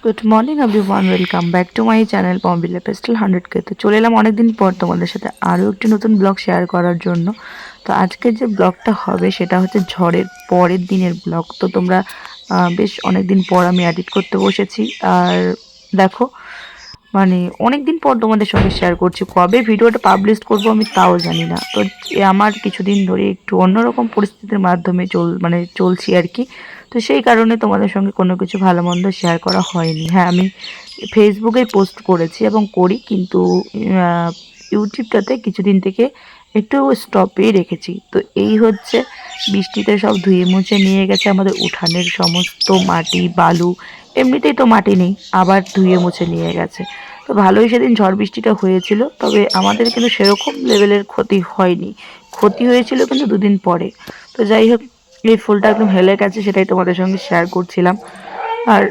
Good morning everyone, welcome back to my channel পম্পিলা পেস্টেল 100K। তো চলে এলাম অনেকদিন পর তোমাদের সাথে আরও একটি নতুন ব্লগ শেয়ার করার জন্য। তো আজকে যে ব্লগটা হবে সেটা হচ্ছে ঝড়ের পরের দিনের ব্লগ। তো তোমরা বেশ অনেক দিন পর আমি এডিট করতে বসেছি। আর দেখো, মানে অনেক দিন পর তোমাদের সঙ্গে শেয়ার করছি। কবে ভিডিওটা পাবলিশ করব আমি তাও জানি না। তো আমার কিছুদিন ধরে একটু অন্যরকম পরিস্থিতির মাধ্যমে চলছি আর কি। তো সেই কারণে তোমাদের সঙ্গে কোনো কিছু ভালো মন্দ শেয়ার করা হয়নি। হ্যাঁ, আমি ফেসবুকে পোস্ট করেছি এবং করি, কিন্তু ইউটিউবটাতে কিছুদিন থেকে একটু স্টপেই রেখেছি। তো এই হচ্ছে, বৃষ্টিতে সব ধুয়ে মুছে নিয়ে গেছে আমাদের উঠানের সমস্ত মাটি বালু। এমনিতেই তো মাটি নেই, আবার ধুয়ে মুছে নিয়ে গেছে। তো ভালোই সেদিন ঝড় বৃষ্টিটা হয়েছিল, তবে আমাদের কিন্তু সেরকম লেভেলের ক্ষতি হয়নি। ক্ষতি হয়েছিল কিন্তু দুদিন পরে। তো যাই হোক, এই ফুলটা একদম হেলে গেছে, সেটাই তোমাদের সঙ্গে শেয়ার করছিলাম। আর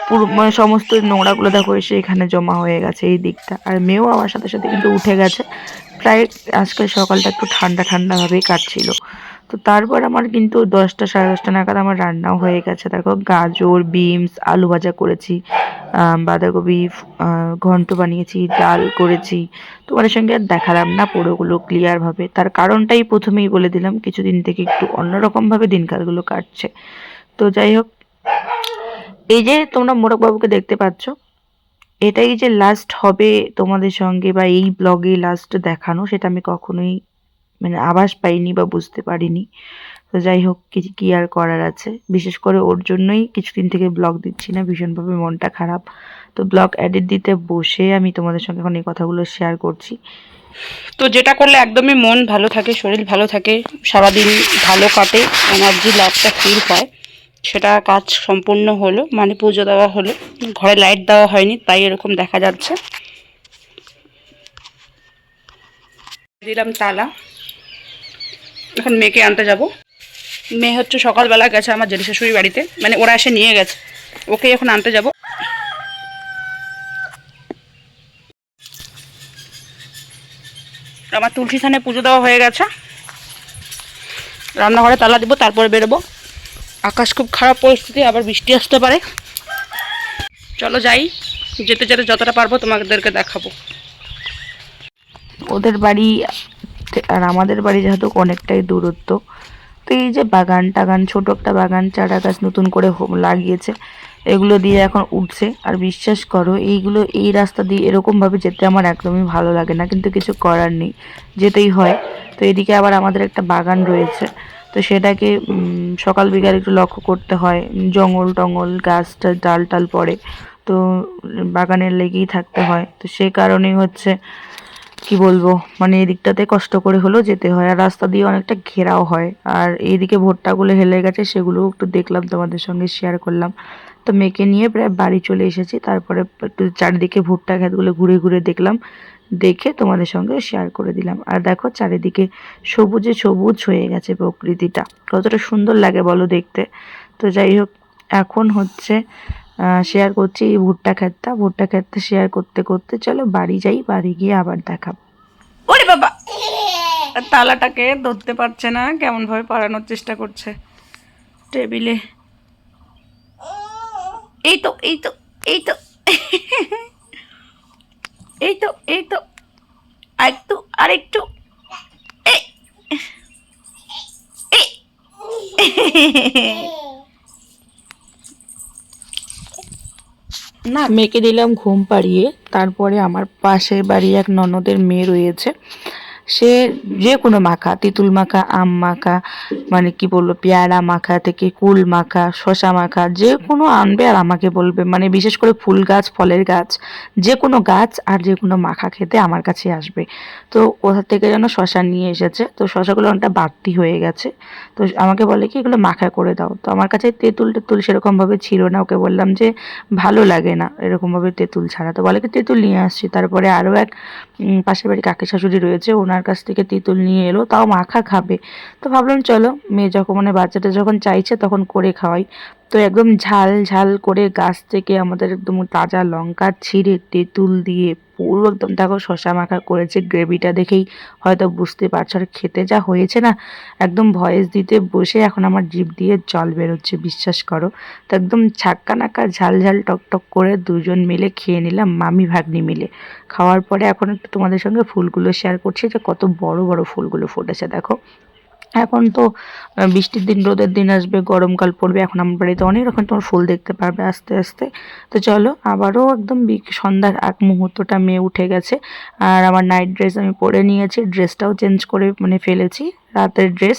পুরো মানে সমস্ত নোংরাগুলো দেখো এসে এখানে জমা হয়ে গেছে এই দিকটা। আর মেয়েও আমার সাথে সাথে কিন্তু উঠে গেছে। প্রায় আজকে সকালটা একটু ঠান্ডা ঠান্ডাভাবেই কাটছিল। তো তারপর আমার কিন্তু 10টা সাড়ে 10টা নাগাদ আমার রান্নাও হয়ে গেছে। দেখো, গাজর বিনস আলু ভাজা করেছি, বাঁধাকপি ঘন্ট বানিয়েছি, ডাল করেছি। তোমাদের সঙ্গে আর দেখালাম না পুরোগুলো ক্লিয়ারভাবে, তার কারণটাই প্রথমেই বলে দিলাম। কিছুদিন থেকে একটু অন্যরকমভাবে দিনকালগুলো কাটছে। তো যাই হোক, এই যে তোমরা মোরকবাবুকে দেখতে পাচ্ছ, এটাই যে লাস্ট হবে তোমাদের সঙ্গে বা এই ব্লগে লাস্ট দেখানো, সেটা আমি কখনোই মানে আভাস পাইনি বা বুঝতে পারিনি। তো যাই হোক, কিছু কি আর করার আছে। বিশেষ করে ওর জন্যই কিছুদিন থেকে ব্লগ দিচ্ছি না, ভীষণভাবে মনটা খারাপ। তো ব্লগ এডিট দিতে বসে আমি তোমাদের সঙ্গে এখন এই কথাগুলো শেয়ার করছি। তো যেটা করলে একদমই মন ভালো থাকে, শরীর ভালো থাকে, সারাদিন ভালো কাটে, এনার্জি লাভটা ফিল হয়, সেটা কাজ সম্পূর্ণ হলো। মানে পুজো দেওয়া হলো, ঘরে লাইট দেওয়া হয়নি তাই এরকম দেখা যাচ্ছে। দিলাম তালা, এখন মেয়েকে আনতে যাব। মেয়ে হচ্ছে সকালবেলা গেছে আমার জেঠি শাশুড়ির বাড়িতে, মানে ওরা এসে নিয়ে গেছে, ওকে এখন আনতে যাব। আমার তুলসী থানে পুজো দেওয়া হয়ে গেছে, রান্নাঘরে তালা দিব, তারপরে বেরোবো। আকাশ খুব খারাপ পরিস্থিতি, আবার বৃষ্টি আসতে পারে। চলো যাই, যেতে যেতে যতটা পারবো তোমাদেরকে দেখাবো। ওদের বাড়ি আর আমাদের বাড়ি যেহেতু অনেকটাই দূরত্ব, তো এই যে বাগান টাগান, ছোট একটা বাগান, চারা গাছ নতুন করে লাগিয়েছে, এগুলো দিয়ে এখন উঠছে। আর বিশ্বাস করো, এইগুলো এই রাস্তা দিয়ে এরকমভাবে যেতে আমার একদমই ভালো লাগে না, কিন্তু কিছু করার নেই, যেতেই হয়। তো এদিকে আবার আমাদের একটা বাগান রয়েছে, তো সেটাকে সকাল বিকাল একটু লক্ষ্য করতে হয়। জঙ্গল টঙ্গল গাছটা ডাল টাল পড়ে, তো বাগানের লেগেই থাকতে হয়। তো সে কারণেই হচ্ছে, কি বলবো, মানে এই দিকটাতে কষ্ট করে হলেও যেতে হয়। আর রাস্তা দিয়ে অনেকটা ঘেরাও হয়। আর এইদিকে ভুট্টাগুলো হেলে গেছে, সেগুলোও একটু দেখলাম, তোমাদের সঙ্গে শেয়ার করলাম। তো মেয়েকে নিয়ে প্রায় বাড়ি চলে এসেছি, তারপরে একটু চারিদিকে ভুট্টা ক্ষেতগুলো ঘুরে ঘুরে দেখলাম, দেখে তোমাদের সঙ্গে শেয়ার করে দিলাম। আর দেখো, চারিদিকে সবুজে সবুজ হয়ে গেছে প্রকৃতিটা, কতটা সুন্দর লাগে বলো দেখতে। তো যাই হোক, এখন হচ্ছে শেয়ার করছি এই ভুট্টা ক্ষেতটা শেয়ার করতে করতে চলো বাড়ি যাই, বাড়ি গিয়ে আবার দেখাবো। ওরে বাবা, তালাটাকে ধরতে পারছে না, কেমন ভাবে পালানোর চেষ্টা করছে টেবিলে। এই তো এই তো এই তো এই তো এই তো, আরেকটু আরেকটু, এই এই না, মেয়েকে দিলাম ঘুম পাড়িয়ে। তারপরে আমার পাশের বাড়ি এক ননদের মেয়ে রয়েছে, সে যে কোনো মাখা, তেঁতুল মাখা, আম মাখা, মানে কি বলবো, পেয়ারা মাখা থেকে কুল মাখা, শশা মাখা, যে কোনো আনবে আর আমাকে বলবে। মানে বিশেষ করে ফুল গাছ, ফলের গাছ, যে কোনো গাছ আর যে কোনো মাখা খেতে আমার কাছে আসবে। তো কোথা থেকে যেন শশা নিয়ে এসেছে, তো শশাগুলো অনেকটা বাড়তি হয়ে গেছে। তো আমাকে বলে কি, এগুলো মাখা করে দাও। তো আমার কাছে তেঁতুল টেতুল সেরকমভাবে ছিল না, ওকে বললাম যে ভালো লাগে না এরকমভাবে তেঁতুল ছাড়া। তো বলে কি, তেঁতুল নিয়ে আসছি। তারপরে আরও এক পাশের বাড়ি কাকি শাশুড়ি রয়েছে, ওনার কাছ থেকে তেঁতুল নিয়ে এলো, তাও মাখা খাবে। তো ভাবলাম চলো, মেয়ে যখন মানে বাচ্চাটা যখন চাইছে তখন করে খাওয়াই। তো তো একদম ঝাল ঝাল করে গাছ থেকে আমাদের একদম তাজা লঙ্কা ছিঁড়ে তেঁতুল দিয়ে পুরো একদম দেখো শশা মাখা করেছে। গ্রেভিটা দেখেই হয়তো বুঝতে পারছো, আর খেতে যা হয়েছে না, একদম ভয়েস দিতে বসে এখন আমার জিভ দিয়ে জল বেরোচ্ছে, বিশ্বাস করো। তো একদম ছাক্কা নাক্কা ঝাল ঝাল টক টক করে দুজন মিলে খেয়ে নিলাম, মামি ভাগ্নি মিলে। খাওয়ার পরে এখন একটু তোমাদের সঙ্গে ফুলগুলো শেয়ার করছি, যে কত বড় বড় ফুলগুলো ফুটেছে দেখো। এখন তো বৃষ্টির দিন, রোদের দিন আসবে, গরমকাল পড়বে, এখন আমার বাড়িতে অনেক রকম তোমার ফুল দেখতে পারবে আস্তে আস্তে। তো চলো, আবারও একদম সন্ধ্যার আগ মুহূর্তটা মেয়ে উঠে গেছে, আর আমার নাইট ড্রেস আমি পরে নিয়েছি, ড্রেসটাও চেঞ্জ করে মানে ফেলেছি, রাতের ড্রেস।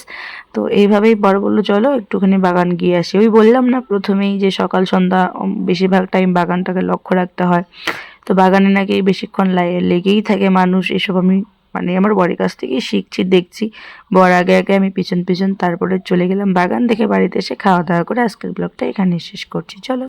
তো এইভাবেই বড় বললো চলো একটুখানি বাগান গিয়ে আসি। ওই বললাম না প্রথমেই যে সকাল সন্ধ্যা বেশিরভাগ টাইম বাগানটাকে লক্ষ্য রাখতে হয়। তো বাগানে নাকি বেশিক্ষণ লেগেই থাকে মানুষ, এসব আমি মানে আমার বরের কাছ থেকেই শিখছি, দেখছি। বর আগে আগে, আমি পিছন পিছন, তারপরে চলে গেলাম বাগান দেখে বাড়িতে এসে খাওয়া দাওয়া করে আজকের ব্লগটা এখানে শেষ করছি। চলো।